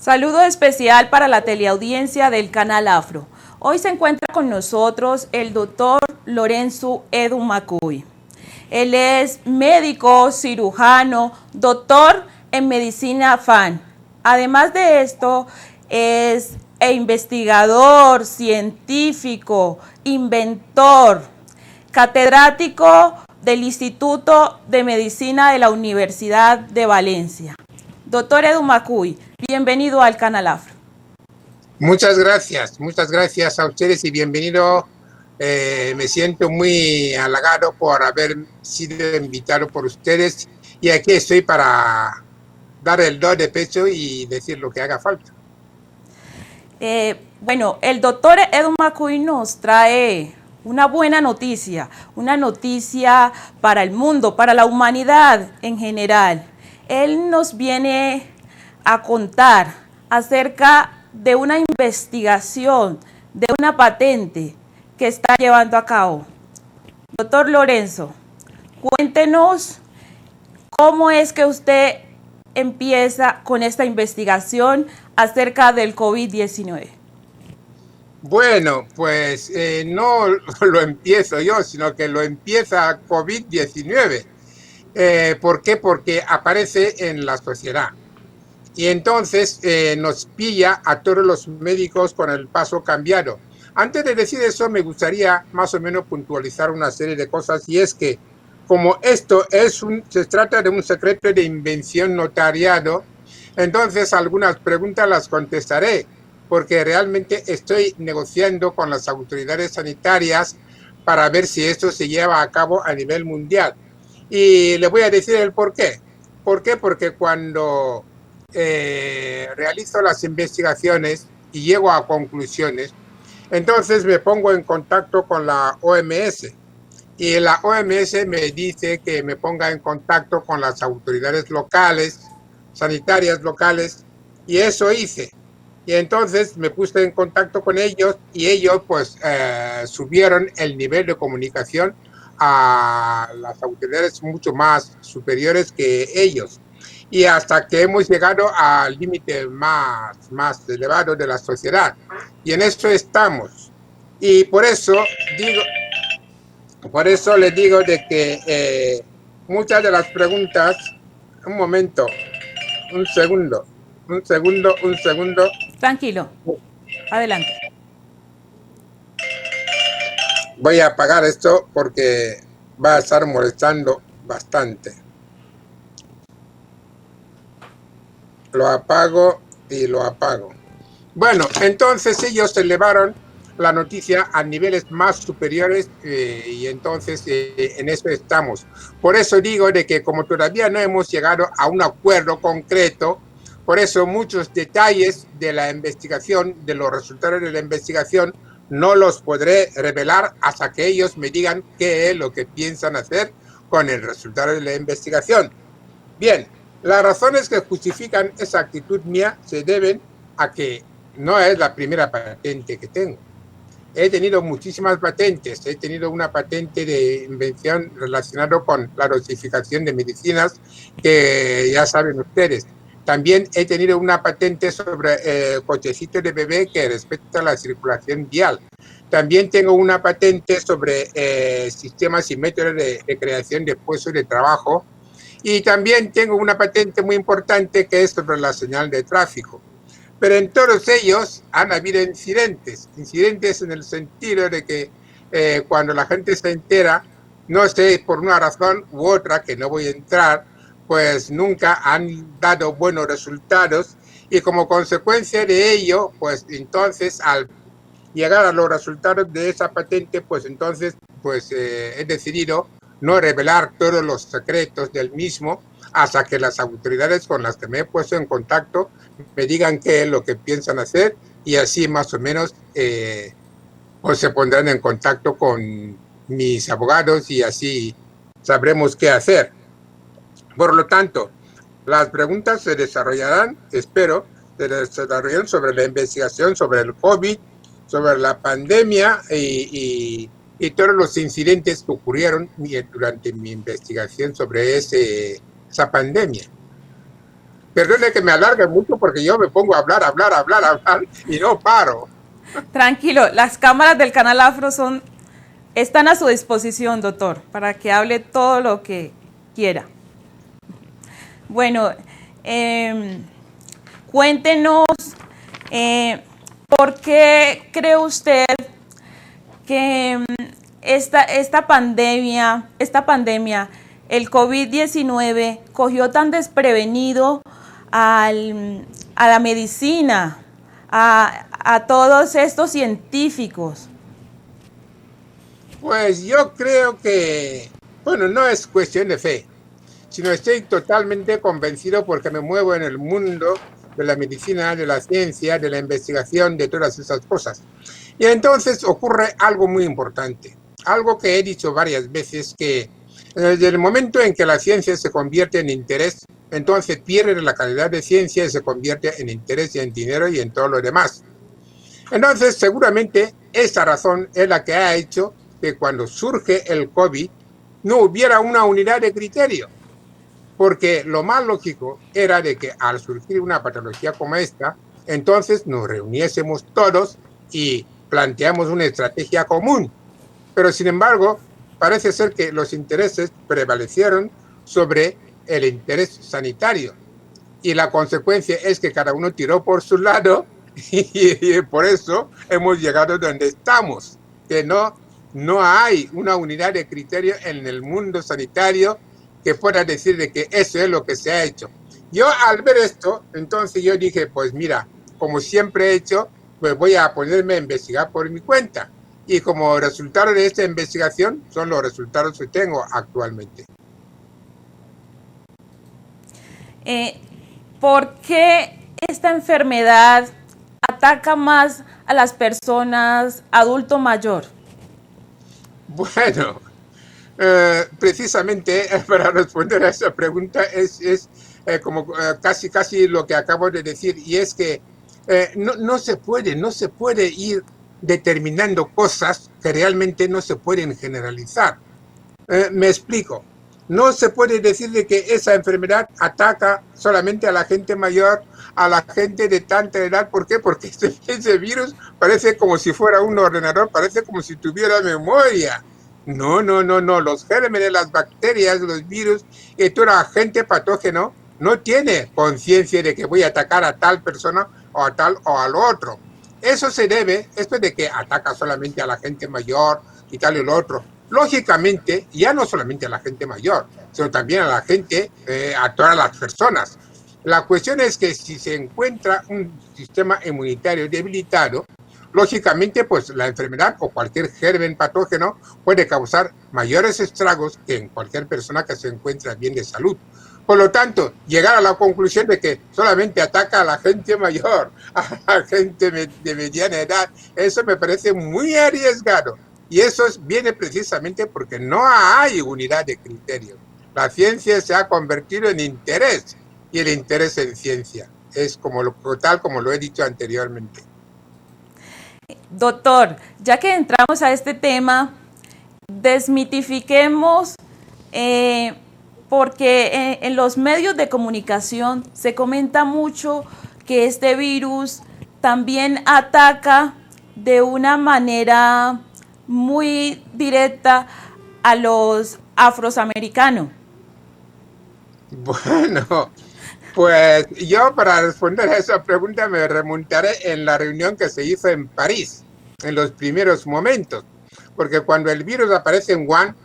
Saludo especial para la teleaudiencia del Canal Afro. Hoy se encuentra con nosotros el doctor Lorenzo Edu Macuy. Él es médico, cirujano, doctor en medicina FAN. Además de esto, es investigador, científico, inventor, catedrático del Instituto de Medicina de la Universidad de Valencia. Doctor Edu Macuy, bienvenido al Canal Afro. Muchas gracias a ustedes y bienvenido. Me siento muy halagado por haber sido invitado por ustedes y aquí estoy para dar el do de pecho y decir lo que haga falta. Bueno, el doctor Edu Macuy nos trae una buena noticia, una noticia para el mundo, para la humanidad en general. Él nos viene a contar acerca de una investigación, de una patente que está llevando a cabo. Doctor Lorenzo, cuéntenos cómo es que usted empieza con esta investigación acerca del COVID-19. Bueno, pues no lo empiezo yo, sino que lo empieza COVID-19. ¿Por qué? Porque aparece en la sociedad. Y entonces nos pilla a todos los médicos con el paso cambiado. Antes de decir eso, me gustaría más o menos puntualizar una serie de cosas, y es que como esto se trata de un secreto de invención notariado, entonces algunas preguntas las contestaré, porque realmente estoy negociando con las autoridades sanitarias para ver si esto se lleva a cabo a nivel mundial. Y le voy a decir el por qué. ¿Por qué? Porque cuando realizo las investigaciones y llego a conclusiones, entonces me pongo en contacto con la OMS y la OMS me dice que me ponga en contacto con las autoridades locales, sanitarias locales, y eso hice. Y entonces me puse en contacto con ellos y ellos pues subieron el nivel de comunicación a las autoridades mucho más superiores que ellos. Y hasta que hemos llegado al límite más elevado de la sociedad. Y en eso estamos. Y por eso les digo de que muchas de las preguntas, un momento, un segundo. Tranquilo, adelante. Voy a apagar esto porque va a estar molestando bastante. Lo apago y lo apago. Bueno, entonces ellos elevaron la noticia a niveles más superiores y entonces en eso estamos. Por eso digo de que como todavía no hemos llegado a un acuerdo concreto, por eso muchos detalles de la investigación, de los resultados de la investigación, no los podré revelar hasta que ellos me digan qué es lo que piensan hacer con el resultado de la investigación. Bien, las razones que justifican esa actitud mía se deben a que no es la primera patente que tengo. He tenido muchísimas patentes. He tenido una patente de invención relacionada con la dosificación de medicinas, que ya saben ustedes. También he tenido una patente sobre cochecitos de bebé que respecta a la circulación vial. También tengo una patente sobre sistemas y métodos de creación de puestos de trabajo. Y también tengo una patente muy importante que es sobre la señal de tráfico. Pero en todos ellos han habido incidentes en el sentido de que cuando la gente se entera, no sé, por una razón u otra que no voy a entrar, pues nunca han dado buenos resultados y como consecuencia de ello, pues entonces al llegar a los resultados de esa patente, pues entonces pues he decidido no revelar todos los secretos del mismo hasta que las autoridades con las que me he puesto en contacto me digan qué es lo que piensan hacer y así más o menos pues se pondrán en contacto con mis abogados y así sabremos qué hacer. Por lo tanto, las preguntas se desarrollarán, espero, se desarrollarán sobre la investigación, sobre el COVID, sobre la pandemia y todos los incidentes que ocurrieron durante mi investigación sobre esa pandemia. Perdone que me alargue mucho porque yo me pongo a hablar y no paro. Tranquilo, las cámaras del Canal Afro están a su disposición, doctor, para que hable todo lo que quiera. Bueno, cuéntenos, ¿por qué cree usted que esta pandemia, el COVID-19, cogió tan desprevenido a la medicina, a todos estos científicos? Pues yo creo que, bueno, no es cuestión de fe, sino estoy totalmente convencido porque me muevo en el mundo de la medicina, de la ciencia, de la investigación, de todas esas cosas. Y entonces ocurre algo muy importante, algo que he dicho varias veces, que desde el momento en que la ciencia se convierte en interés, entonces pierde la calidad de ciencia y se convierte en interés y en dinero y en todo lo demás. Entonces, seguramente esa razón es la que ha hecho que cuando surge el COVID no hubiera una unidad de criterio, porque lo más lógico era de que al surgir una patología como esta, entonces nos reuniésemos todos y planteamos una estrategia común. Pero sin embargo, parece ser que los intereses prevalecieron sobre el interés sanitario y la consecuencia es que cada uno tiró por su lado y por eso hemos llegado donde estamos, que no hay una unidad de criterio en el mundo sanitario que pueda decir de que eso es lo que se ha hecho. Yo al ver esto, entonces yo dije, pues mira, como siempre he hecho, pues voy a ponerme a investigar por mi cuenta. Y como resultado de esta investigación son los resultados que tengo actualmente. ¿Por qué esta enfermedad ataca más a las personas adulto mayor? Bueno, precisamente para responder a esa pregunta es como casi lo que acabo de decir, y es que no se puede ir determinando cosas que realmente no se pueden generalizar. Me explico. No se puede decir de que esa enfermedad ataca solamente a la gente mayor, a la gente de tanta edad. ¿Por qué? Porque ese virus parece como si fuera un ordenador, parece como si tuviera memoria. No. Los gérmenes, las bacterias, los virus y toda la gente patógeno no tiene conciencia de que voy a atacar a tal persona o a tal o al otro. Eso se debe, esto de que ataca solamente a la gente mayor y tal y lo otro. Lógicamente, ya no solamente a la gente mayor, sino también a la gente, a todas las personas. La cuestión es que si se encuentra un sistema inmunitario debilitado, lógicamente, pues la enfermedad o cualquier germen patógeno puede causar mayores estragos que en cualquier persona que se encuentre bien de salud. Por lo tanto, llegar a la conclusión de que solamente ataca a la gente mayor, a la gente de mediana edad, eso me parece muy arriesgado. Y eso viene precisamente porque no hay unidad de criterio. La ciencia se ha convertido en interés y el interés en ciencia. Es tal como lo he dicho anteriormente. Doctor, ya que entramos a este tema, desmitifiquemos, porque en los medios de comunicación se comenta mucho que este virus también ataca de una manera muy directa a los afroamericanos. Bueno, pues yo para responder a esa pregunta me remontaré en la reunión que se hizo en París, en los primeros momentos, porque cuando el virus aparece en Wuhan,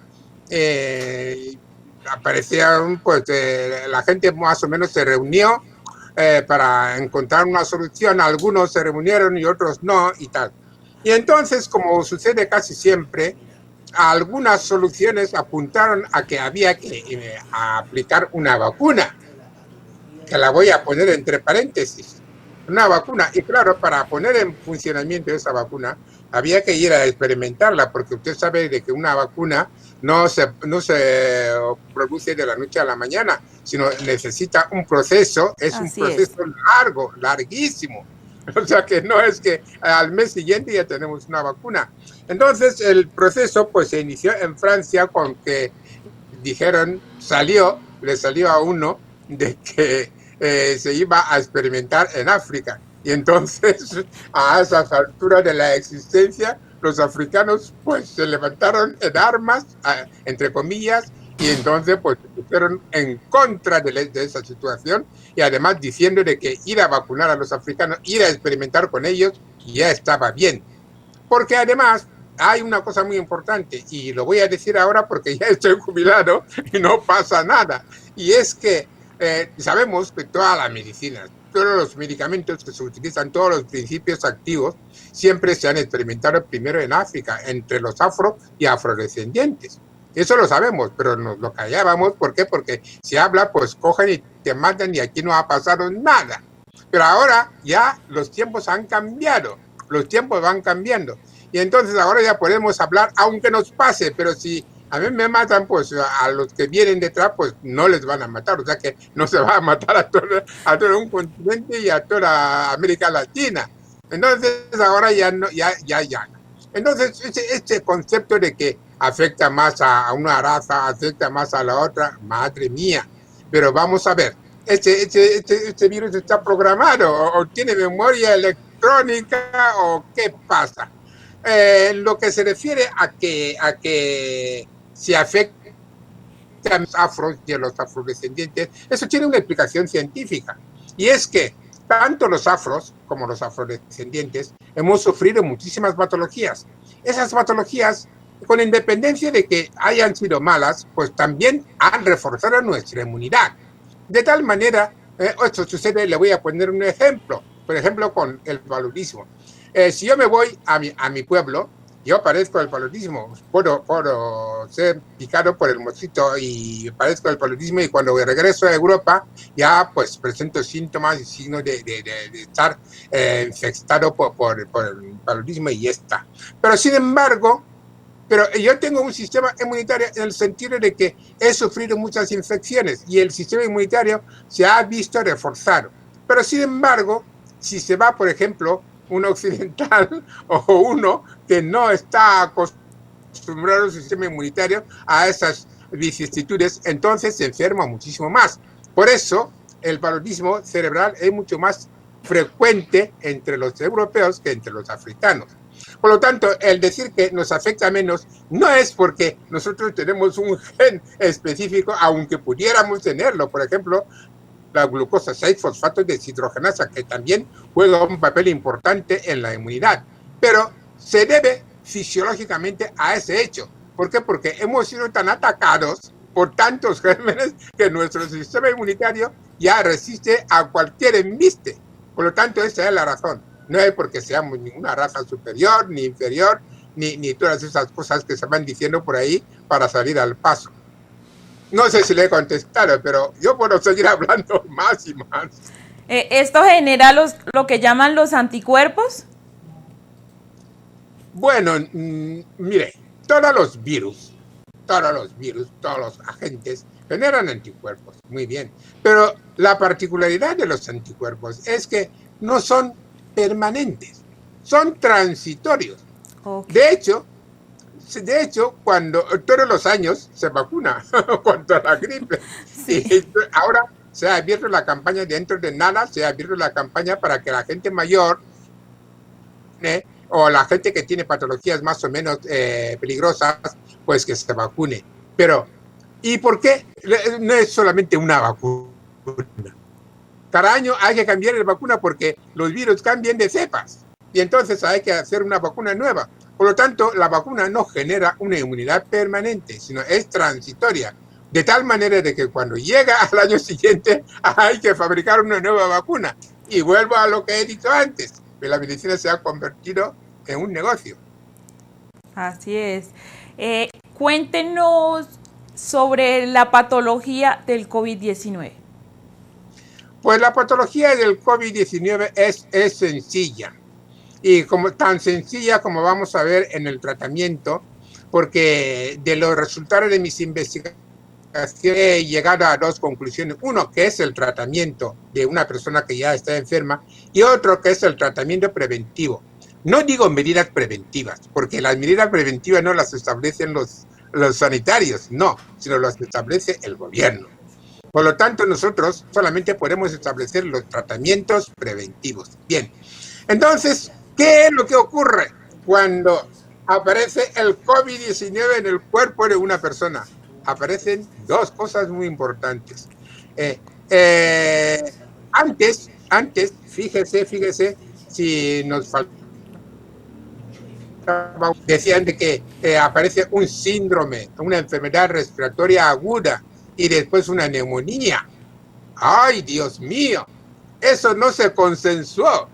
la gente más o menos se reunió para encontrar una solución. Algunos se reunieron y otros no y tal. Y entonces, como sucede casi siempre, algunas soluciones apuntaron a que había que aplicar una vacuna, que la voy a poner entre paréntesis, una vacuna. Y claro, para poner en funcionamiento esa vacuna, había que ir a experimentarla, porque usted sabe de que una vacuna no se produce de la noche a la mañana, sino necesita un proceso, un proceso largo, larguísimo. O sea que no es que al mes siguiente ya tenemos una vacuna. Entonces el proceso pues se inició en Francia con que dijeron, le salió a uno de que se iba a experimentar en África. Y entonces, a esas alturas de la existencia, los africanos pues se levantaron en armas, entre comillas, y entonces pues se pusieron en contra de esa situación, y además diciendo de que ir a vacunar a los africanos, ir a experimentar con ellos, ya estaba bien. Porque además hay una cosa muy importante, y lo voy a decir ahora porque ya estoy jubilado y no pasa nada, y es que sabemos que toda la medicina, todos los medicamentos que se utilizan, todos los principios activos, siempre se han experimentado primero en África, entre los afro y afrodescendientes. Eso lo sabemos, pero nos lo callábamos. ¿Por qué? Porque si habla, pues cogen y te matan y aquí no ha pasado nada. Pero ahora ya los tiempos han cambiado, los tiempos van cambiando. Y entonces ahora ya podemos hablar, aunque nos pase, pero si a mí me matan, pues a los que vienen detrás, pues no les van a matar. O sea que no se va a matar a todo un continente y a toda América Latina. Entonces ahora ya no, ya. Entonces este concepto de que afecta más a una raza, afecta más a la otra, madre mía. Pero vamos a ver, este virus está programado o tiene memoria electrónica o qué pasa. Lo que se refiere a que se afecta a los afros y a los afrodescendientes, eso tiene una explicación científica. Y es que tanto los afros como los afrodescendientes hemos sufrido muchísimas patologías. Esas patologías, con independencia de que hayan sido malas, pues también han reforzado nuestra inmunidad. De tal manera, esto sucede, le voy a poner un ejemplo, por ejemplo, con el paludismo. Si yo me voy a mi pueblo, yo padezco el paludismo, puedo ser picado por el mosquito y padezco el paludismo, y cuando regreso a Europa ya pues presento síntomas y signos de estar infectado por el paludismo y ya está. Pero sin embargo, yo tengo un sistema inmunitario en el sentido de que he sufrido muchas infecciones y el sistema inmunitario se ha visto reforzado. Pero sin embargo, si se va, por ejemplo, un occidental o uno que no está acostumbrado al sistema inmunitario a esas vicisitudes, entonces se enferma muchísimo más. Por eso, el paludismo cerebral es mucho más frecuente entre los europeos que entre los africanos. Por lo tanto, el decir que nos afecta menos no es porque nosotros tenemos un gen específico, aunque pudiéramos tenerlo. Por ejemplo, la glucosa 6-fosfato deshidrogenasa, que también juega un papel importante en la inmunidad. Pero se debe fisiológicamente a ese hecho. ¿Por qué? Porque hemos sido tan atacados por tantos gérmenes que nuestro sistema inmunitario ya resiste a cualquier embiste. Por lo tanto, esa es la razón. No es porque seamos ninguna raza superior, ni inferior, ni todas esas cosas que se van diciendo por ahí para salir al paso. No sé si le he contestado, pero yo puedo seguir hablando más y más. ¿Esto genera lo que llaman los anticuerpos? Bueno, mire, todos los virus, todos los agentes generan anticuerpos, muy bien. Pero la particularidad de los anticuerpos es que no son permanentes, son transitorios. Okay. De hecho, cuando todos los años se vacuna contra la gripe. Sí. Y ahora se ha abierto la campaña, dentro de nada, se ha abierto la campaña para que la gente mayor o la gente que tiene patologías más o menos peligrosas, pues que se vacune. Pero, ¿y por qué? No es solamente una vacuna. Cada año hay que cambiar la vacuna porque los virus cambian de cepas y entonces hay que hacer una vacuna nueva. Por lo tanto, la vacuna no genera una inmunidad permanente, sino es transitoria. De tal manera de que cuando llega al año siguiente hay que fabricar una nueva vacuna. Y vuelvo a lo que he dicho antes, que la medicina se ha convertido en un negocio. Así es. Cuéntenos sobre la patología del COVID-19. Pues la patología del COVID-19 es sencilla. Y tan sencilla como vamos a ver en el tratamiento, porque de los resultados de mis investigaciones he llegado a dos conclusiones. Uno, que es el tratamiento de una persona que ya está enferma, y otro, que es el tratamiento preventivo. No digo medidas preventivas, porque las medidas preventivas no las establecen los sanitarios, no, sino las establece el gobierno. Por lo tanto, nosotros solamente podemos establecer los tratamientos preventivos. Bien, entonces, ¿qué es lo que ocurre cuando aparece el COVID-19 en el cuerpo de una persona? Aparecen dos cosas muy importantes. Antes, fíjese, si nos faltaba, decían de que aparece un síndrome, una enfermedad respiratoria aguda y después una neumonía. ¡Ay, Dios mío! Eso no se consensuó.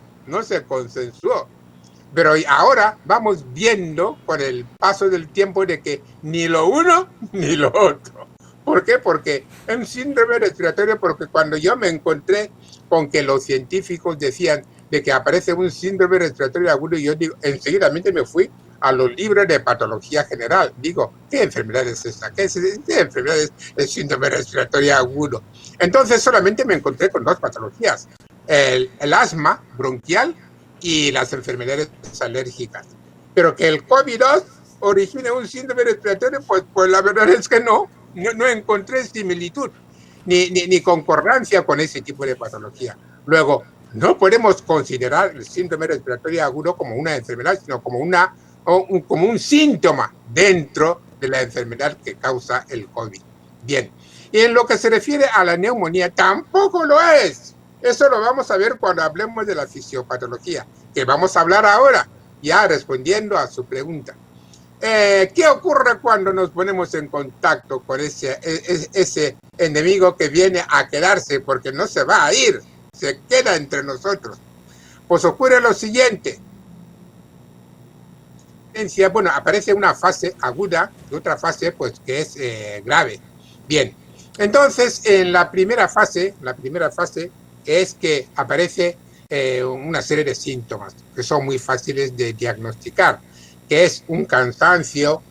Pero ahora vamos viendo con el paso del tiempo de que ni lo uno ni lo otro. ¿Por qué? Porque es un síndrome respiratorio, porque cuando yo me encontré con que los científicos decían de que aparece un síndrome respiratorio agudo, yo digo, enseguida me fui a los libros de patología general. Digo, ¿qué enfermedad es esta? ¿Qué enfermedad es el síndrome respiratorio agudo? Entonces solamente me encontré con dos patologías, el asma bronquial y las enfermedades alérgicas. Pero que el COVID-2 origine un síndrome respiratorio, pues la verdad es que no encontré similitud ni concordancia con ese tipo de patología. Luego, no podemos considerar el síndrome respiratorio agudo como una enfermedad, sino como un síntoma dentro de la enfermedad que causa el COVID. Bien, y en lo que se refiere a la neumonía, tampoco lo es. Eso lo vamos a ver cuando hablemos de la fisiopatología, que vamos a hablar ahora, ya respondiendo a su pregunta. ¿Qué ocurre cuando nos ponemos en contacto con ese enemigo que viene a quedarse porque no se va a ir, se queda entre nosotros? Pues ocurre lo siguiente. Bueno, aparece una fase aguda y otra fase pues que es grave. Bien, entonces en la primera fase es que aparece una serie de síntomas que son muy fáciles de diagnosticar, que es un cansancio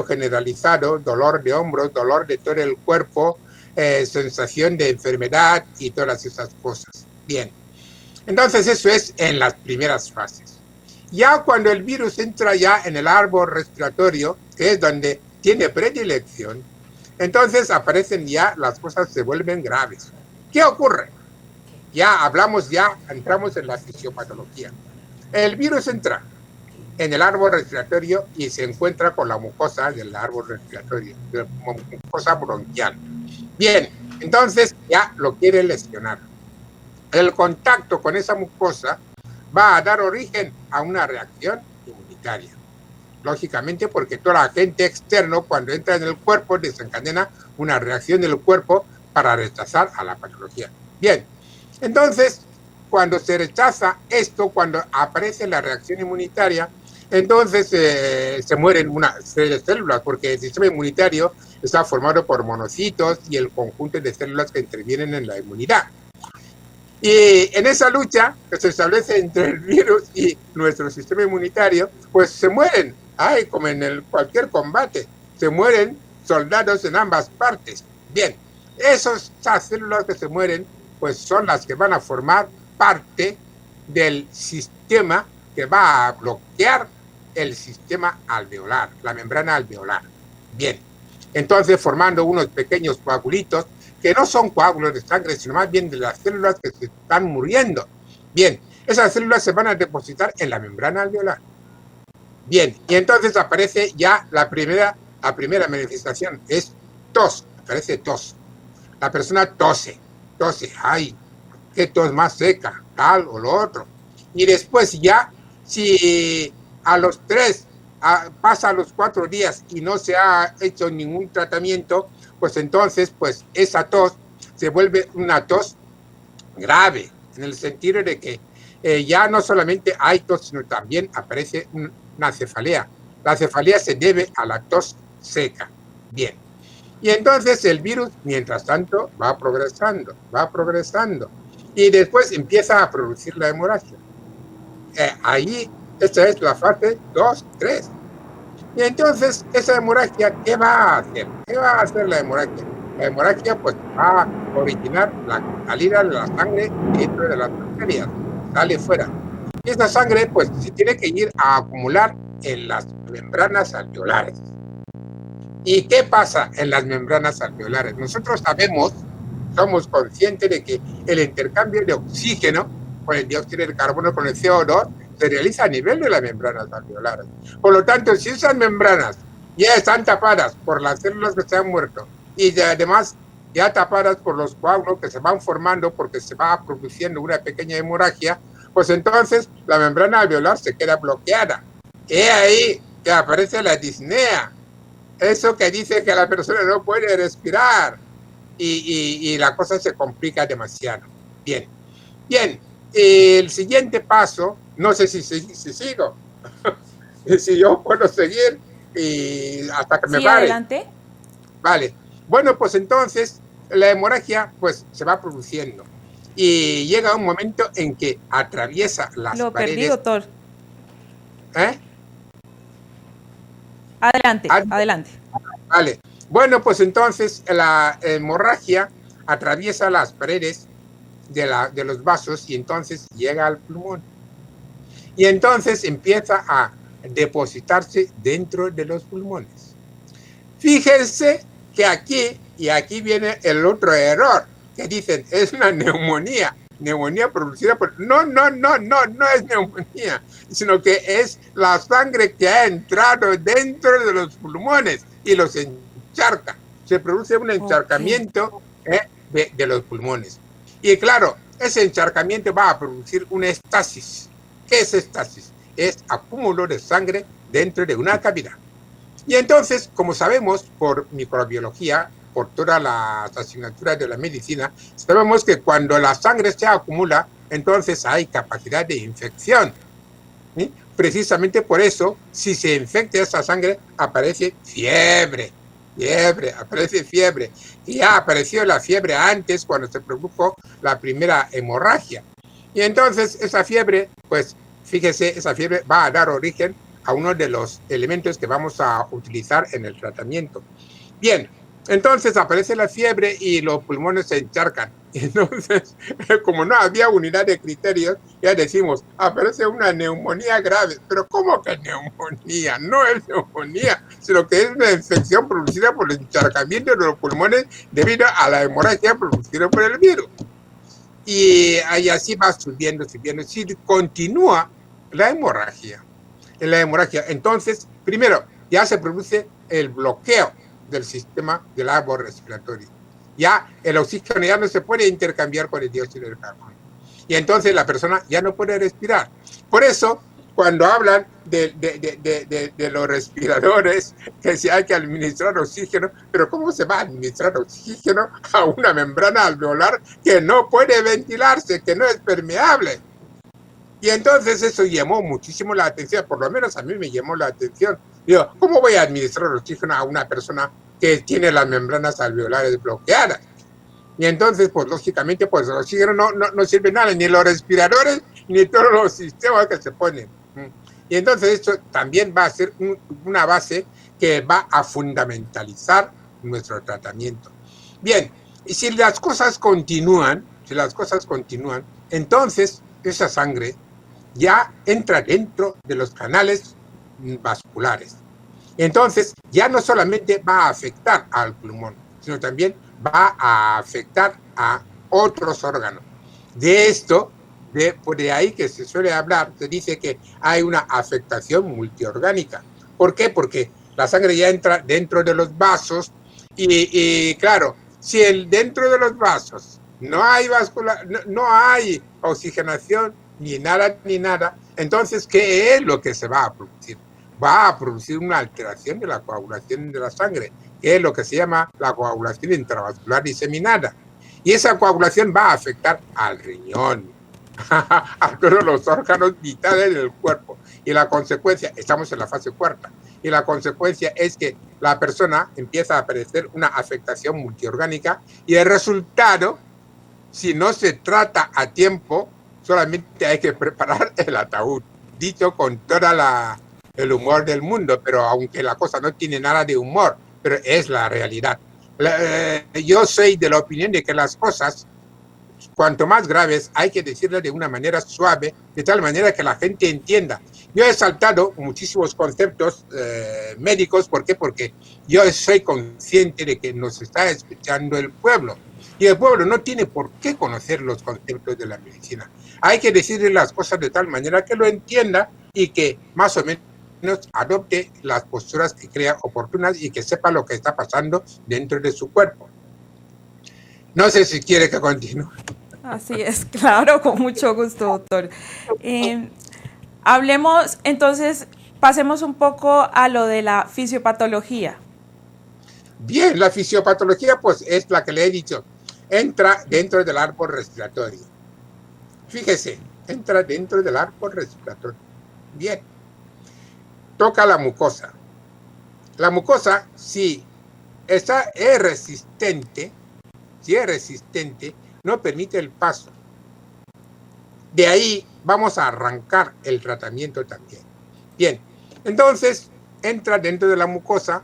generalizado, dolor de hombros, dolor de todo el cuerpo, sensación de enfermedad y todas esas cosas. Bien, entonces eso es en las primeras fases. Ya cuando el virus entra ya en el árbol respiratorio, que es donde tiene predilección, entonces aparecen ya las cosas, se vuelven graves. ¿Qué ocurre? Entramos en la fisiopatología. El virus entra en el árbol respiratorio y se encuentra con la mucosa del árbol respiratorio, la mucosa bronquial. Bien, entonces ya lo quiere lesionar. El contacto con esa mucosa va a dar origen a una reacción inmunitaria. Lógicamente, porque todo agente externo, cuando entra en el cuerpo, desencadena una reacción del cuerpo para rechazar a la patología. Bien, entonces, cuando se rechaza esto, cuando aparece la reacción inmunitaria, entonces se mueren una serie de células, porque el sistema inmunitario está formado por monocitos y el conjunto de células que intervienen en la inmunidad. Y en esa lucha que se establece entre el virus y nuestro sistema inmunitario, pues se mueren, como en cualquier combate, se mueren soldados en ambas partes. Bien, esas células que se mueren, pues son las que van a formar parte del sistema que va a bloquear el sistema alveolar, la membrana alveolar. Bien, entonces formando unos pequeños coagulitos que no son coágulos de sangre, sino más bien de las células que se están muriendo. Bien, esas células se van a depositar en la membrana alveolar. Bien, y entonces aparece ya la primera manifestación, es tos, aparece tos. La persona tose, ay, qué tos más seca, tal o lo otro. Y después ya, si a los 3, pasa a los 4 días y no se ha hecho ningún tratamiento, pues entonces, pues esa tos se vuelve una tos grave, en el sentido de que ya no solamente hay tos, sino también aparece una cefalea. La cefalea se debe a la tos seca. Bien. Y entonces el virus, mientras tanto, va progresando. Y después empieza a producir la hemorragia. Ahí, esta es la fase 2, 3. Y entonces, esa hemorragia, ¿qué va a hacer? ¿Qué va a hacer la hemorragia? La hemorragia, pues, va a originar la salida de la sangre dentro de las arterias, sale fuera. Y esa sangre, pues, se tiene que ir a acumular en las membranas alveolares. ¿Y qué pasa en las membranas alveolares? Nosotros sabemos, somos conscientes de que el intercambio de oxígeno con el dióxido de carbono, con el CO2, se realiza a nivel de las membranas alveolares. Por lo tanto, si esas membranas ya están tapadas por las células que se han muerto y además ya tapadas por los coágulos que se van formando porque se va produciendo una pequeña hemorragia, pues entonces la membrana alveolar se queda bloqueada. Es ahí que aparece la disnea. Eso que dice que la persona no puede respirar y la cosa se complica demasiado. Bien, bien. El siguiente paso, no sé si sigo, si yo puedo seguir y hasta que me pare. Adelante. Vale. Bueno, pues entonces la hemorragia pues se va produciendo y llega un momento en que atraviesa las Lo paredes. perdí, doctor. ¿Eh? Adelante, adelante. Vale. Bueno, pues entonces la hemorragia atraviesa las paredes de los vasos y entonces llega al pulmón. Y entonces empieza a depositarse dentro de los pulmones. Fíjense que aquí viene el otro error, que dicen, es una neumonía producida por... No es neumonía, sino que es la sangre que ha entrado dentro de los pulmones y los encharca. Se produce un encharcamiento de los pulmones. Y claro, ese encharcamiento va a producir una estasis. ¿Qué es estasis? Es acúmulo de sangre dentro de una cavidad. Y entonces, como sabemos por microbiología, por todas las asignaturas de la medicina, sabemos que cuando la sangre se acumula, entonces hay capacidad de infección. ¿Sí? Precisamente por eso, si se infecta esa sangre, aparece fiebre. Aparece fiebre. Y ya apareció la fiebre antes, cuando se produjo la primera hemorragia. Y entonces esa fiebre, pues fíjese, esa fiebre va a dar origen a uno de los elementos que vamos a utilizar en el tratamiento. Bien, entonces aparece la fiebre y los pulmones se encharcan. Entonces, como no había unidad de criterios, ya decimos, aparece una neumonía grave. Pero ¿cómo que neumonía? No es neumonía, sino que es una infección producida por el encharcamiento de los pulmones debido a la hemorragia producida por el virus. Y así va subiendo. Si continúa la hemorragia, entonces, primero, ya se produce el bloqueo del sistema del árbol respiratorio. Ya el oxígeno ya no se puede intercambiar con el dióxido de carbono. Y entonces la persona ya no puede respirar. Por eso, cuando hablan de los respiradores, que si hay que administrar oxígeno, pero ¿cómo se va a administrar oxígeno a una membrana alveolar que no puede ventilarse, que no es permeable? Y entonces eso llamó muchísimo la atención, por lo menos a mí me llamó la atención. Digo, ¿cómo voy a administrar oxígeno a una persona que tiene las membranas alveolares bloqueadas? Y entonces, pues lógicamente, pues el oxígeno no sirve nada, ni los respiradores, ni todos los sistemas que se ponen. Y entonces esto también va a ser una base que va a fundamentalizar nuestro tratamiento. Bien, y si las cosas continúan, entonces esa sangre ya entra dentro de los canales vasculares. Entonces, ya no solamente va a afectar al pulmón, sino también va a afectar a otros órganos. De esto, de ahí que se suele hablar, se dice que hay una afectación multiorgánica. ¿Por qué? Porque la sangre ya entra dentro de los vasos y claro, si dentro de los vasos no hay no hay oxigenación ni nada, entonces, ¿qué es lo que se va a producir? Va a producir una alteración de la coagulación de la sangre, que es lo que se llama la coagulación intravascular diseminada. Y esa coagulación va a afectar al riñón, a todos los órganos vitales del cuerpo. Y la consecuencia, estamos en la fase cuarta, y la consecuencia es que la persona empieza a aparecer una afectación multiorgánica y el resultado, si no se trata a tiempo, solamente hay que preparar el ataúd, dicho con toda el humor del mundo, pero aunque la cosa no tiene nada de humor, pero es la realidad. Yo soy de la opinión de que las cosas cuanto más graves, hay que decirlo de una manera suave, de tal manera que la gente entienda. Yo he saltado muchísimos conceptos médicos. ¿Por qué? Porque yo soy consciente de que nos está escuchando el pueblo. Y el pueblo no tiene por qué conocer los conceptos de la medicina. Hay que decirle las cosas de tal manera que lo entienda y que más o menos adopte las posturas que crea oportunas y que sepa lo que está pasando dentro de su cuerpo. No sé si quiere que continúe. Así es, claro, con mucho gusto, doctor. Hablemos, entonces, pasemos un poco a lo de la fisiopatología. Bien, la fisiopatología, pues es la que le he dicho, entra dentro del árbol respiratorio. Fíjese, entra dentro del árbol respiratorio. Bien. Toca la mucosa. La mucosa, si es resistente, no permite el paso. De ahí vamos a arrancar el tratamiento también. Bien, entonces entra dentro de la mucosa,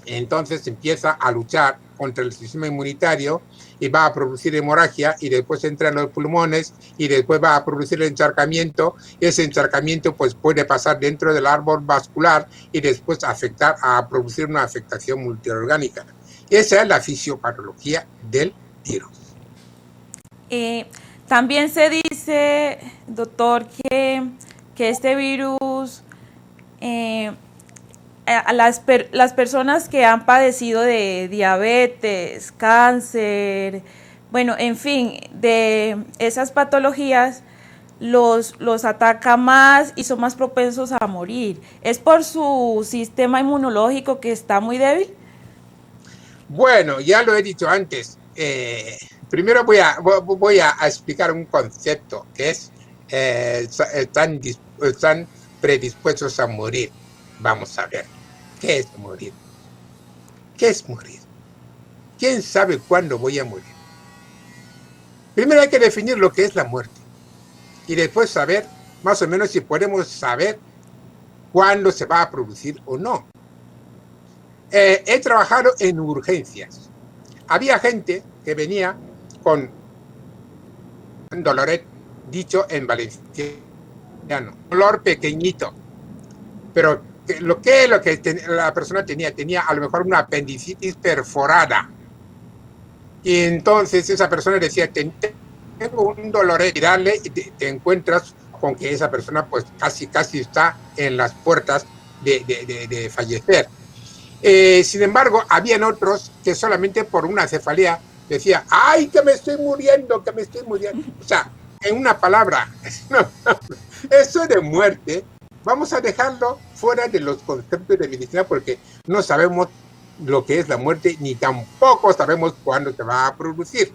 entonces empieza a luchar contra el sistema inmunitario y va a producir hemorragia y después entra en los pulmones y después va a producir el encharcamiento. Ese encharcamiento pues puede pasar dentro del árbol vascular y después producir una afectación multiorgánica. Esa es la fisiopatología del virus. También se dice, doctor, que este virus, a las personas que han padecido de diabetes, cáncer, bueno, en fin, de esas patologías, los ataca más y son más propensos a morir. ¿Es por su sistema inmunológico que está muy débil? Bueno, ya lo he dicho antes. Primero voy a explicar un concepto que es están predispuestos a morir. Vamos a ver, ¿qué es morir? ¿Qué es morir? ¿Quién sabe cuándo voy a morir? Primero hay que definir lo que es la muerte y después saber, más o menos, si podemos saber cuándo se va a producir o no. He trabajado en urgencias. Había gente que venía con un doloret, dicho en valenciano, dolor pequeñito, pero lo que la persona tenía a lo mejor una apendicitis perforada. Y entonces esa persona decía, tengo un doloret, y darle, y te encuentras con que esa persona pues casi está en las puertas de fallecer. Sin embargo, habían otros que solamente por una cefalea decía, ¡ay, que me estoy muriendo, que me estoy muriendo! O sea, en una palabra, eso de muerte, vamos a dejarlo fuera de los conceptos de medicina porque no sabemos lo que es la muerte ni tampoco sabemos cuándo se va a producir.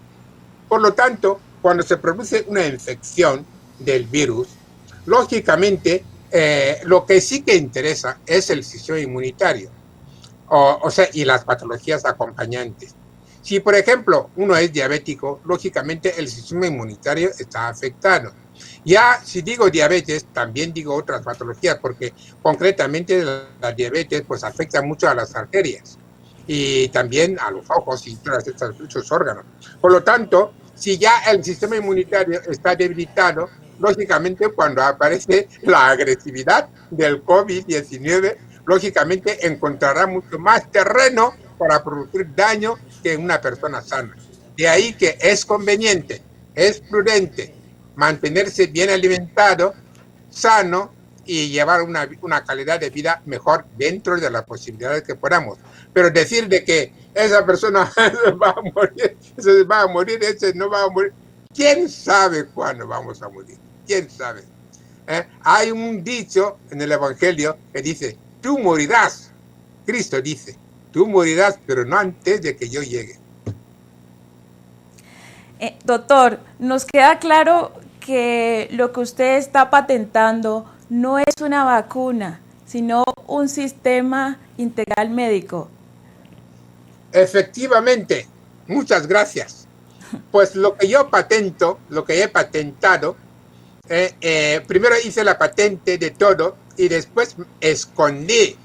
Por lo tanto, cuando se produce una infección del virus, lógicamente, lo que sí que interesa es el sistema inmunitario. O sea, y las patologías acompañantes. Si, por ejemplo, uno es diabético, lógicamente el sistema inmunitario está afectado. Ya, si digo diabetes, también digo otras patologías, porque concretamente la diabetes pues afecta mucho a las arterias y también a los ojos y todos estos órganos. Por lo tanto, si ya el sistema inmunitario está debilitado, lógicamente cuando aparece la agresividad del COVID-19, lógicamente encontrará mucho más terreno para producir daño que una persona sana. De ahí que es conveniente, es prudente mantenerse bien alimentado, sano y llevar una calidad de vida mejor dentro de las posibilidades que podamos. Pero decir de que esa persona va a morir, ese no va a morir, ¿quién sabe cuándo vamos a morir? ¿Quién sabe? Hay un dicho en el Evangelio que dice, tú morirás. Cristo dice, tú morirás, pero no antes de que yo llegue. Doctor, nos queda claro que lo que usted está patentando no es una vacuna, sino un sistema integral médico. Efectivamente, muchas gracias. Pues lo que yo patento, lo que he patentado, primero hice la patente de todo y después escondí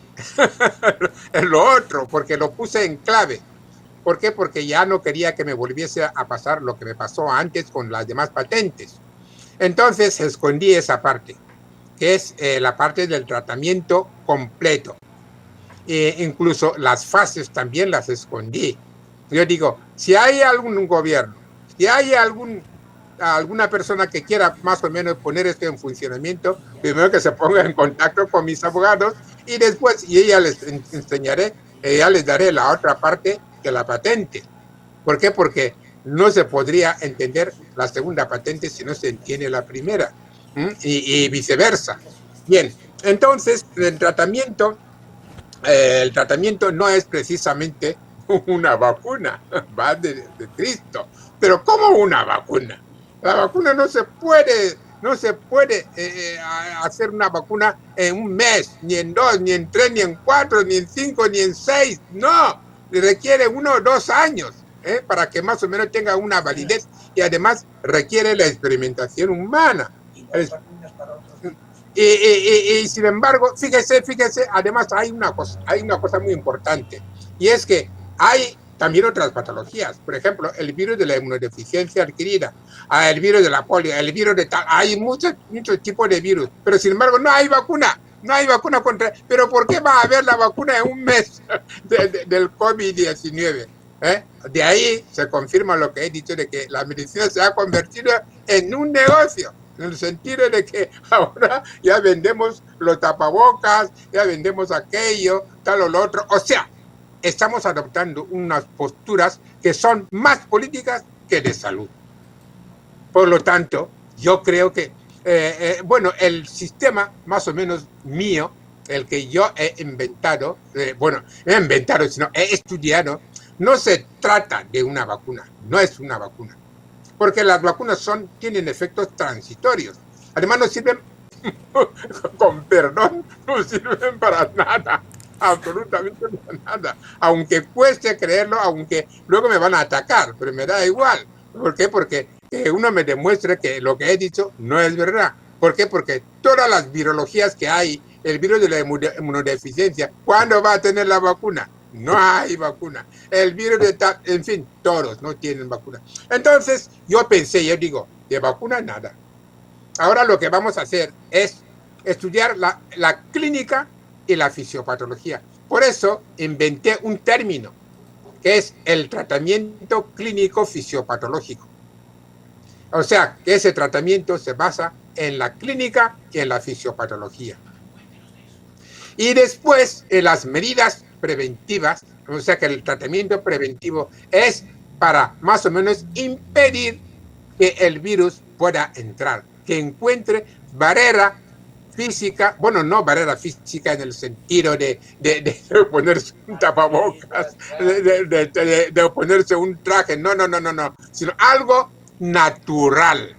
lo otro porque lo puse en clave. ¿Por qué? Porque ya no quería que me volviese a pasar lo que me pasó antes con las demás patentes. Entonces escondí esa parte, que es la parte del tratamiento completo. Incluso las fases también las escondí. Yo digo, si hay algún gobierno, si hay alguna persona que quiera más o menos poner esto en funcionamiento, primero que se ponga en contacto con mis abogados y después, y ella les enseñaré, ya les daré la otra parte de la patente. ¿Por qué? Porque no se podría entender la segunda patente si no se entiende la primera, y viceversa. Bien, entonces el tratamiento no es precisamente una vacuna, va de Cristo. Pero ¿cómo una vacuna? La vacuna no se puede hacer una vacuna en un mes, ni en 2, ni en 3, ni en 4, ni en 5, ni en 6. No, requiere 1 o 2 años para que más o menos tenga una validez, y además requiere la experimentación humana. Y sin embargo, fíjese, además hay una cosa muy importante, y es que hay también otras patologías. Por ejemplo, el virus de la inmunodeficiencia adquirida, el virus de la polio, el virus de tal, hay muchos tipos de virus, pero sin embargo no hay vacuna contra. ¿Pero por qué va a haber la vacuna en un mes del COVID-19? De ahí se confirma lo que he dicho, de que la medicina se ha convertido en un negocio, en el sentido de que ahora ya vendemos los tapabocas, ya vendemos aquello, tal o lo otro. O sea, estamos adoptando unas posturas que son más políticas que de salud. Por lo tanto, yo creo que, el sistema más o menos mío, el que yo he inventado, sino he estudiado, no se trata de una vacuna, no es una vacuna, porque las vacunas tienen efectos transitorios. Además no sirven, con perdón, no sirven para nada, absolutamente para nada. Aunque cueste creerlo, aunque luego me van a atacar, pero me da igual. ¿Por qué? Porque que uno me demuestre que lo que he dicho no es verdad. ¿Por qué? Porque todas las virologías que hay, el virus de la inmunodeficiencia, ¿cuándo va a tener la vacuna? No hay vacuna. El virus de tal, en fin, todos no tienen vacuna. Entonces, yo digo, de vacuna nada. Ahora lo que vamos a hacer es estudiar la clínica y la fisiopatología. Por eso inventé un término, que es el tratamiento clínico fisiopatológico. O sea, que ese tratamiento se basa en la clínica y en la fisiopatología. Y después, en las medidas preventivas, o sea que el tratamiento preventivo es para más o menos impedir que el virus pueda entrar, que encuentre barrera física, no barrera física en el sentido de ponerse un tapabocas, de ponerse un traje, no, sino algo natural,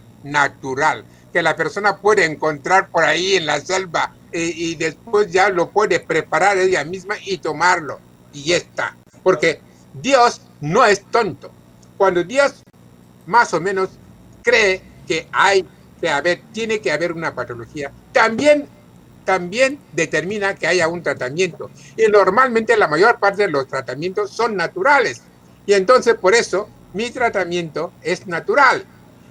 que la persona puede encontrar por ahí en la selva, y después ya lo puede preparar ella misma y tomarlo, y ya está. Porque Dios no es tonto. Cuando Dios más o menos cree que tiene que haber una patología, también determina que haya un tratamiento. Y normalmente la mayor parte de los tratamientos son naturales. Y entonces por eso mi tratamiento es natural.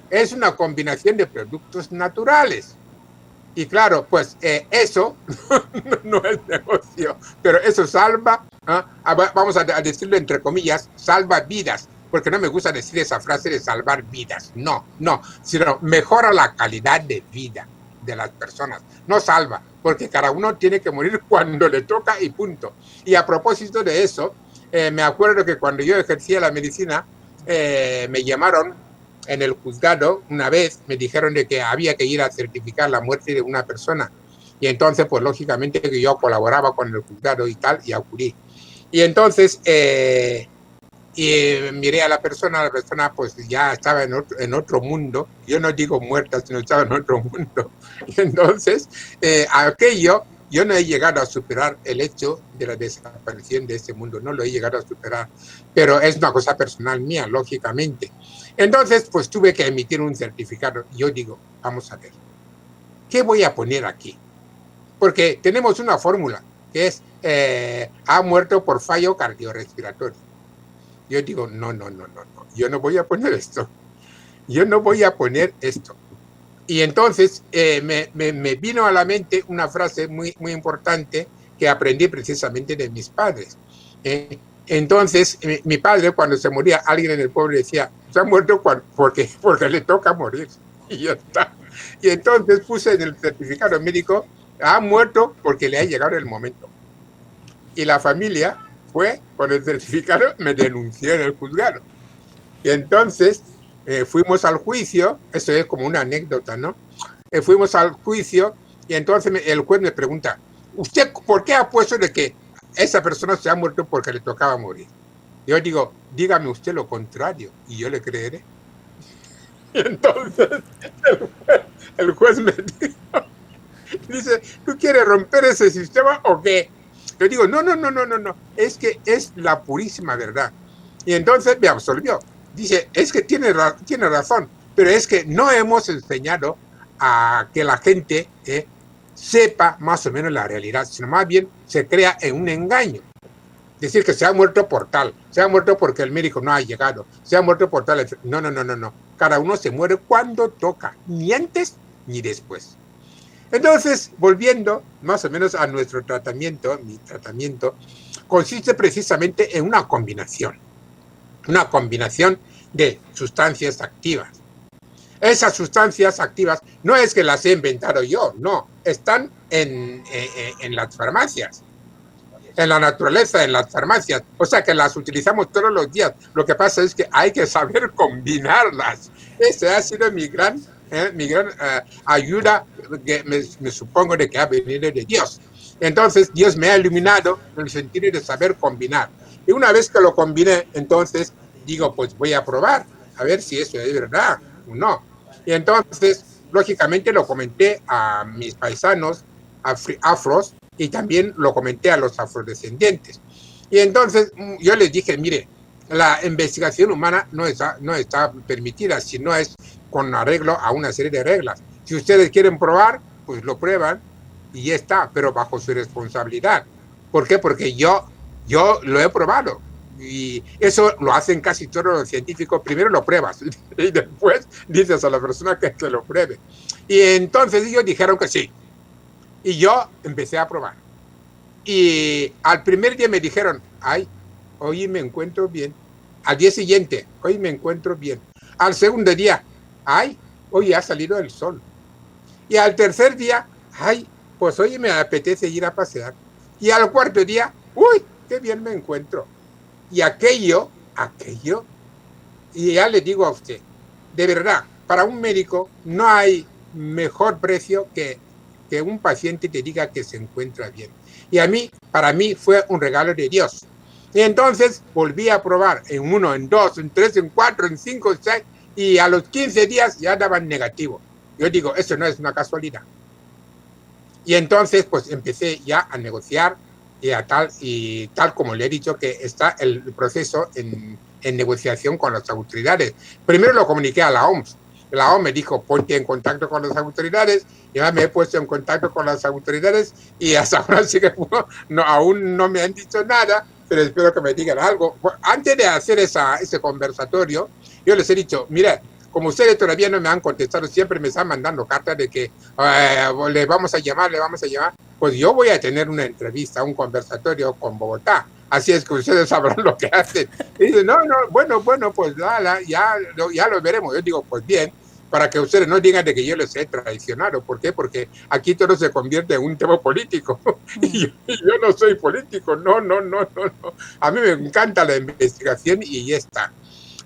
Es una combinación de productos naturales. Y claro, pues eso no es negocio, pero eso salva, vamos a decirlo entre comillas, salva vidas, porque no me gusta decir esa frase de salvar vidas, no, sino mejora la calidad de vida de las personas, no salva, porque cada uno tiene que morir cuando le toca y punto. Y a propósito de eso, me acuerdo que cuando yo ejercía la medicina, me llamaron en el juzgado una vez, me dijeron de que había que ir a certificar la muerte de una persona, y entonces pues lógicamente que yo colaboraba con el juzgado y tal, y acudí. Y entonces miré a la persona pues ya estaba en otro mundo. Yo no digo muerta, sino estaba en otro mundo. Y entonces yo no he llegado a superar el hecho de la desaparición de ese mundo, no lo he llegado a superar, pero es una cosa personal mía, lógicamente. Entonces, pues tuve que emitir un certificado. Yo digo, vamos a ver, ¿qué voy a poner aquí? Porque tenemos una fórmula que es, ha muerto por fallo cardiorrespiratorio. Yo digo, no, yo no voy a poner esto. Yo no voy a poner esto. Y entonces me vino a la mente una frase muy, muy importante que aprendí precisamente de mis padres. Entonces, mi padre, cuando se moría, alguien en el pueblo decía, se ha muerto porque le toca morir. Y ya está. Y entonces puse en el certificado médico, ha muerto porque le ha llegado el momento. Y la familia fue, con el certificado, me denunció en el juzgado. Y entonces fuimos al juicio, eso es como una anécdota, ¿no? Fuimos al juicio y entonces el juez me pregunta, ¿usted por qué ha puesto de que esa persona se ha muerto porque le tocaba morir? Yo digo, dígame usted lo contrario y yo le creeré. Y entonces el juez me dijo, dice, ¿tú quieres romper ese sistema o qué? Yo digo, no, es que es la purísima verdad. Y entonces me absolvió. Dice, es que tiene razón, pero es que no hemos enseñado a que la gente sepa más o menos la realidad, sino más bien se crea en un engaño. Decir que se ha muerto por tal, se ha muerto porque el médico no ha llegado, se ha muerto por tal. No. Cada uno se muere cuando toca, ni antes ni después. Entonces, volviendo más o menos a nuestro tratamiento, mi tratamiento consiste precisamente en una combinación de sustancias activas. Esas sustancias activas no es que las he inventado yo, no, están en las farmacias, en la naturaleza, en las farmacias, o sea que las utilizamos todos los días. Lo que pasa es que hay que saber combinarlas. Esa ha sido mi gran ayuda, que me supongo de que ha venido de Dios. Entonces Dios me ha iluminado en el sentido de saber combinar. Y una vez que lo combiné, entonces digo, pues voy a probar, a ver si eso es verdad o no. Y entonces, lógicamente, lo comenté a mis paisanos afros y también lo comenté a los afrodescendientes. Y entonces yo les dije, mire, la investigación humana no está permitida, sino es con arreglo a una serie de reglas. Si ustedes quieren probar, pues lo prueban y ya está, pero bajo su responsabilidad. ¿Por qué? Porque yo lo he probado. Y eso lo hacen casi todos los científicos. Primero lo pruebas y después dices a la persona que lo pruebe. Y entonces ellos dijeron que sí. Y yo empecé a probar. Y al primer día me dijeron, ay, hoy me encuentro bien. Al día siguiente, hoy me encuentro bien. Al segundo día, ay, hoy ha salido el sol. Y al tercer día, ay, pues hoy me apetece ir a pasear. Y al cuarto día, uy, qué bien me encuentro. Y aquello, y ya le digo a usted, de verdad, para un médico no hay mejor precio que un paciente te diga que se encuentra bien. Y para mí fue un regalo de Dios. Y entonces volví a probar en 1, en 2, en 3, en 4, en 5, en 6, y a los 15 días ya daban negativo. Yo digo, eso no es una casualidad. Y entonces pues empecé ya a negociar y tal como le he dicho que está el proceso en negociación con las autoridades. Primero lo comuniqué a la OMS. La OMS me dijo, ponte en contacto con las autoridades. Ya me he puesto en contacto con las autoridades y hasta ahora sí que aún no me han dicho nada, pero espero que me digan algo. Antes de hacer ese conversatorio, yo les he dicho, mira, como ustedes todavía no me han contestado, siempre me están mandando cartas de que le vamos a llamar, pues yo voy a tener una entrevista, un conversatorio con Bogotá. Así es que ustedes sabrán lo que hacen. Y dicen, bueno, pues ya lo veremos. Yo digo, pues bien, para que ustedes no digan de que yo les he traicionado. ¿Por qué? Porque aquí todo se convierte en un tema político. Y yo no soy político, no. A mí me encanta la investigación y ya está.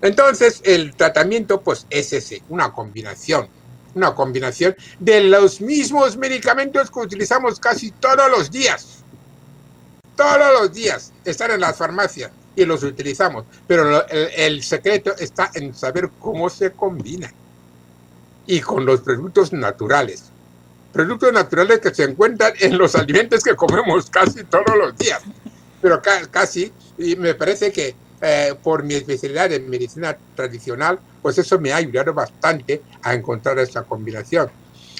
Entonces, el tratamiento, pues, es ese, una combinación de los mismos medicamentos que utilizamos casi todos los días. Todos los días están en las farmacias y los utilizamos, pero el secreto está en saber cómo se combinan. Y con los productos naturales. Productos naturales que se encuentran en los alimentos que comemos casi todos los días. Pero casi, y me parece que por mi especialidad en medicina tradicional, pues eso me ha ayudado bastante a encontrar esa combinación.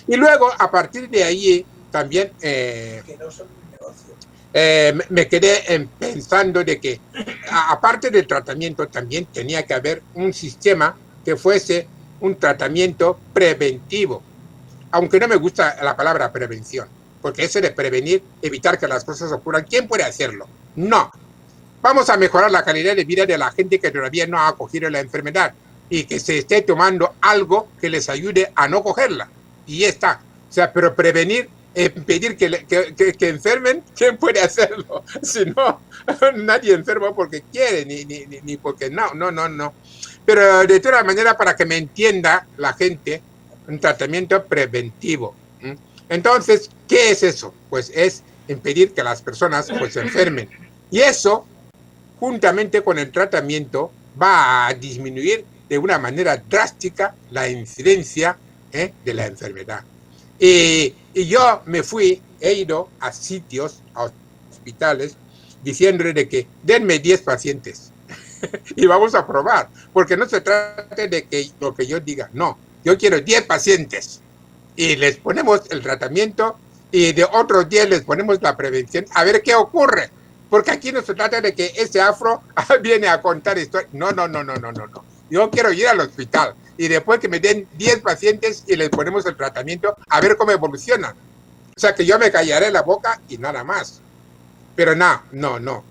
Y luego, a partir de ahí, también... que no son un negocio. me quedé pensando de que, aparte del tratamiento, también tenía que haber un sistema que fuese un tratamiento preventivo. Aunque no me gusta la palabra prevención, porque eso de prevenir, evitar que las cosas ocurran, ¿quién puede hacerlo? No. Vamos a mejorar la calidad de vida de la gente que todavía no ha cogido la enfermedad y que se esté tomando algo que les ayude a no cogerla. Y ya está. O sea, pero prevenir, impedir que enfermen, ¿quién puede hacerlo? Si no, nadie enferma porque quiere, ni porque no. Pero de todas maneras, para que me entienda la gente, un tratamiento preventivo. Entonces, ¿qué es eso? Pues es impedir que las personas pues se enfermen. Y eso, juntamente con el tratamiento, va a disminuir de una manera drástica la incidencia de la enfermedad. Y yo he ido a sitios, a hospitales, diciéndole de que denme 10 pacientes y vamos a probar, porque no se trata de que lo que yo diga, no, yo quiero 10 pacientes y les ponemos el tratamiento y de otros 10 les ponemos la prevención, a ver qué ocurre. Porque aquí no se trata de que ese afro viene a contar historias. No. Yo quiero ir al hospital y después que me den 10 pacientes y les ponemos el tratamiento a ver cómo evolucionan. O sea que yo me callaré la boca y nada más. Pero no.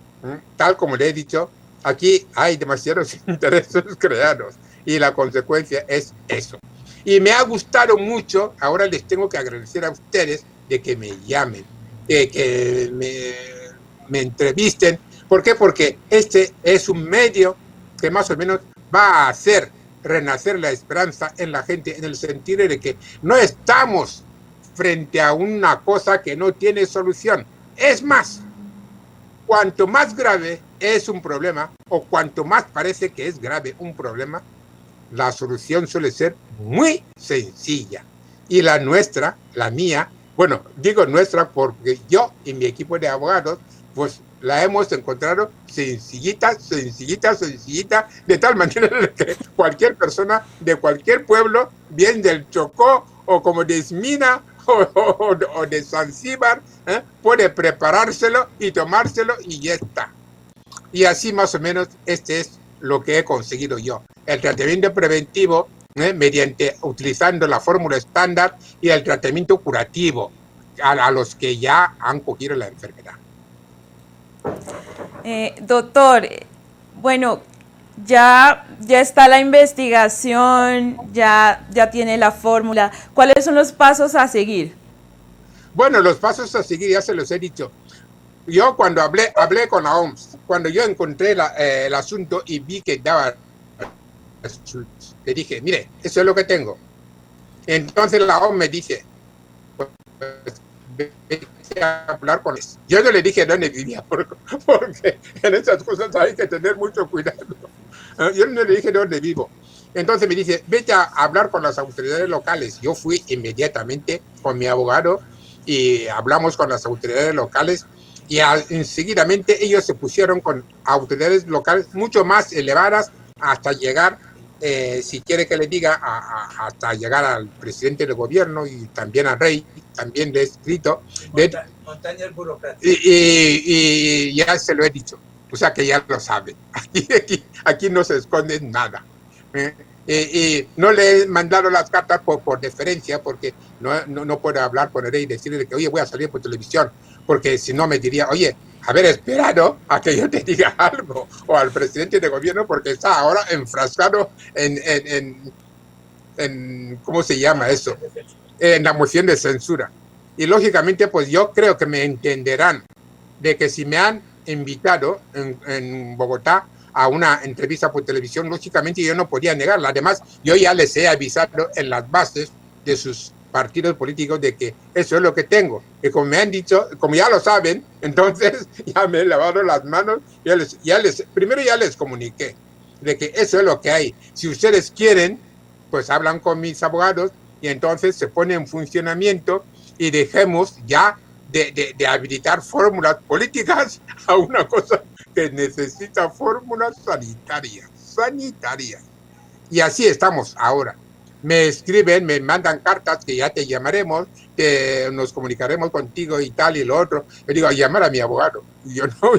Tal como le he dicho, aquí hay demasiados intereses creados y la consecuencia es eso. Y me ha gustado mucho, ahora les tengo que agradecer a ustedes de que me llamen, que me entrevisten. ¿Por qué? Porque este es un medio que más o menos va a hacer renacer la esperanza en la gente, en el sentido de que no estamos frente a una cosa que no tiene solución. Es más, cuanto más grave es un problema, o cuanto más parece que es grave un problema, la solución suele ser muy sencilla. Y la nuestra, la mía, bueno, digo nuestra porque yo y mi equipo de abogados, pues la hemos encontrado sencillita, de tal manera que cualquier persona de cualquier pueblo, bien del Chocó o como de Esmina o de Zanzíbar, puede preparárselo y tomárselo y ya está. Y así más o menos este es lo que he conseguido yo. El tratamiento preventivo mediante utilizando la fórmula estándar y el tratamiento curativo a los que ya han cogido la enfermedad. Doctor, bueno, ya está la investigación, ya tiene la fórmula. ¿Cuáles son los pasos a seguir? Bueno, los pasos a seguir ya se los he dicho. Yo cuando hablé con la OMS, cuando yo encontré el asunto y vi que daba, le dije, mire, eso es lo que tengo. Entonces la OMS me dice, pues, vete a hablar con él. Yo no le dije dónde vivía, porque en esas cosas hay que tener mucho cuidado. Yo no le dije dónde vivo. Entonces me dice, vete a hablar con las autoridades locales. Yo fui inmediatamente con mi abogado y hablamos con las autoridades locales y enseguidamente ellos se pusieron con autoridades locales mucho más elevadas hasta llegar, si quiere que le diga, hasta llegar al presidente del gobierno y también al rey, también le he escrito. Montañas burocráticas. Y ya se lo he dicho, o sea que ya lo sabe. Aquí no se esconde nada. Y no le he mandado las cartas por deferencia, porque no puedo hablar con el rey y decirle que, oye, voy a salir por televisión, porque si no me diría, oye, haber esperado a que yo te diga algo, o al presidente de gobierno, porque está ahora enfrascado en ¿cómo se llama eso? En la moción de censura. Y lógicamente, pues yo creo que me entenderán de que si me han invitado en Bogotá a una entrevista por televisión, lógicamente yo no podía negarla. Además, yo ya les he avisado en las bases de sus partidos políticos de que eso es lo que tengo. Y como me han dicho, como ya lo saben, entonces ya me he lavado las manos, primero ya les comuniqué de que eso es lo que hay. Si ustedes quieren, pues hablan con mis abogados y entonces se pone en funcionamiento y dejemos ya de habilitar fórmulas políticas a una cosa que necesita fórmulas sanitarias. Y así estamos ahora. me escriben, me mandan cartas que ya te llamaremos, que nos comunicaremos contigo y tal y lo otro. Yo digo, a llamar a mi abogado. Y yo no.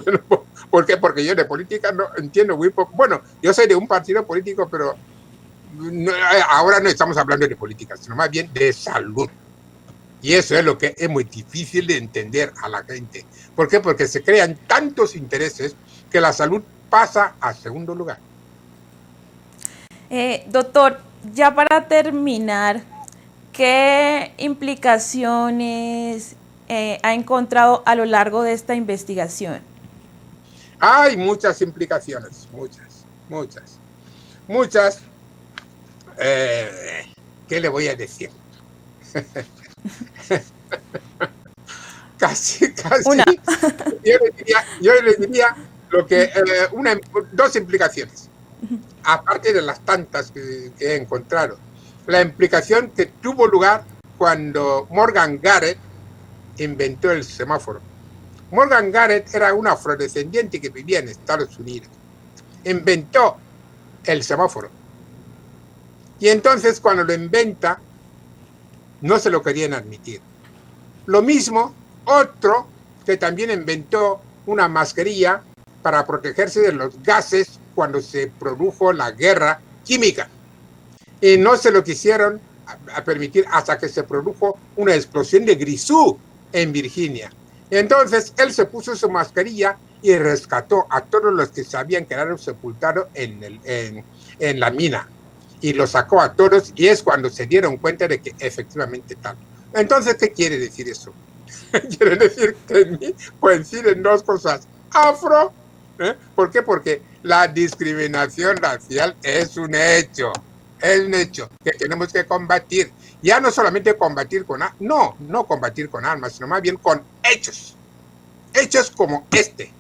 ¿Por qué? Porque yo de política no entiendo muy poco. Bueno, yo soy de un partido político, pero no, ahora no estamos hablando de política, sino más bien de salud. Y eso es lo que es muy difícil de entender a la gente. ¿Por qué? Porque se crean tantos intereses que la salud pasa a segundo lugar. Doctor, ya para terminar, ¿qué implicaciones ha encontrado a lo largo de esta investigación? Hay muchas implicaciones, muchas. ¿Qué le voy a decir? casi. Una. Yo le diría lo que dos implicaciones, aparte de las tantas que he encontrado. La implicación que tuvo lugar cuando Morgan Garrett inventó el semáforo. Morgan Garrett era un afrodescendiente que vivía en Estados Unidos. Inventó el semáforo. Y entonces cuando lo inventa, no se lo querían admitir. Lo mismo, otro que también inventó una mascarilla para protegerse de los gases cuando se produjo la guerra química. Y no se lo quisieron a permitir hasta que se produjo una explosión de Grisú en Virginia. Entonces él se puso su mascarilla y rescató a todos los que se habían quedado sepultados en la mina. Y los sacó a todos, y es cuando se dieron cuenta de que efectivamente tal. Entonces, ¿qué quiere decir eso? Quiere decir que en mí coinciden dos cosas. Afro, ¿por qué? Porque la discriminación racial es un hecho que tenemos que combatir. Ya no solamente combatir con armas, no combatir con armas, sino más bien con hechos como este.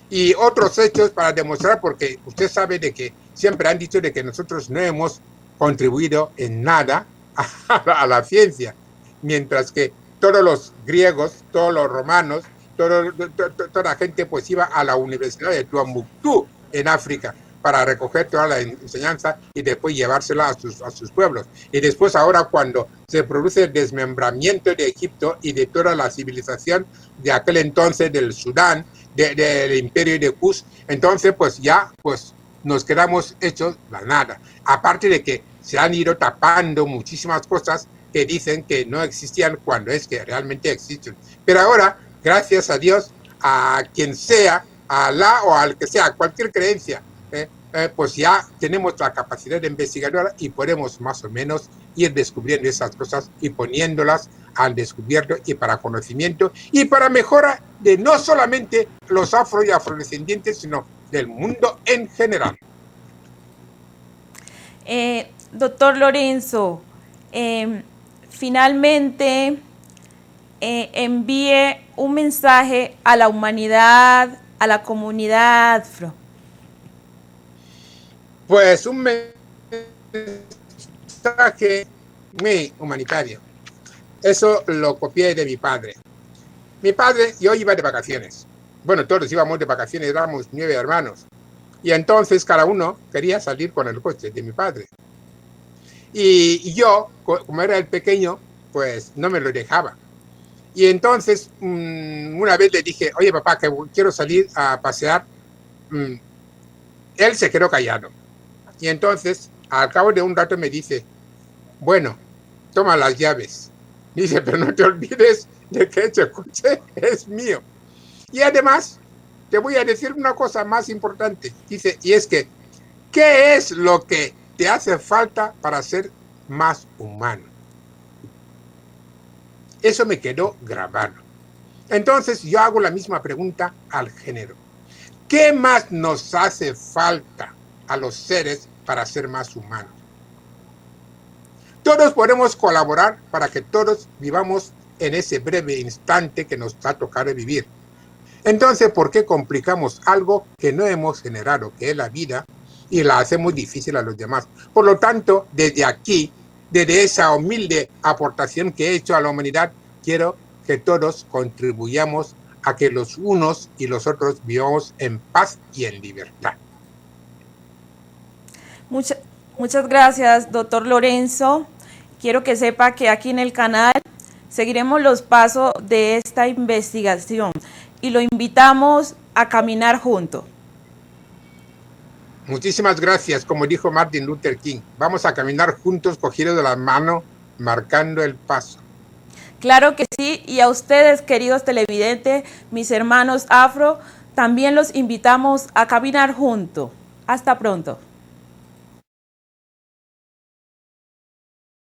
Y otros hechos para demostrar, porque usted sabe de que siempre han dicho de que nosotros no hemos contribuido en nada a la ciencia, mientras que todos los griegos, todos los romanos, toda la gente pues iba a la Universidad de Tumbuktu en África para recoger toda la enseñanza y después llevársela a sus pueblos. Y después ahora cuando se produce el desmembramiento de Egipto y de toda la civilización de aquel entonces del Sudán, del imperio de Kush, entonces pues ya pues nos quedamos hechos la nada. Aparte de que se han ido tapando muchísimas cosas que dicen que no existían cuando es que realmente existen. Pero ahora, gracias a Dios, a quien sea, a Alá o al que sea, cualquier creencia, pues ya tenemos la capacidad de investigadora y podemos más o menos ir descubriendo esas cosas y poniéndolas al descubierto y para conocimiento y para mejora de no solamente los afro y afrodescendientes, sino del mundo en general. Doctor Lorenzo, finalmente envíe un mensaje a la humanidad, a la comunidad afro. Pues un mensaje muy humanitario. Eso lo copié de mi padre. Mi padre, yo iba de vacaciones. Bueno, todos íbamos de vacaciones, éramos 9 hermanos. Y entonces cada uno quería salir con el coche de mi padre. Y yo, como era el pequeño, pues no me lo dejaba. Y entonces una vez le dije, oye papá, que quiero salir a pasear. Él se quedó callado. Y entonces, al cabo de un rato me dice, bueno, toma las llaves. Dice, pero no te olvides de que ese coche es mío. Y además, te voy a decir una cosa más importante. Dice, y es que, ¿qué es lo que te hace falta para ser más humano? Eso me quedó grabado. Entonces, yo hago la misma pregunta al género. ¿Qué más nos hace falta a los seres para ser más humanos? Todos podemos colaborar para que todos vivamos en ese breve instante que nos ha tocado vivir. Entonces, ¿por qué complicamos algo que no hemos generado, que es la vida, y la hacemos difícil a los demás? Por lo tanto, desde aquí, desde esa humilde aportación que he hecho a la humanidad, quiero que todos contribuyamos a que los unos y los otros vivamos en paz y en libertad. Muchas gracias, doctor Lorenzo. Quiero que sepa que aquí en el canal seguiremos los pasos de esta investigación y lo invitamos a caminar juntos. Muchísimas gracias, como dijo Martin Luther King. Vamos a caminar juntos, cogidos de la mano, marcando el paso. Claro que sí, y a ustedes, queridos televidentes, mis hermanos afro, también los invitamos a caminar juntos. Hasta pronto.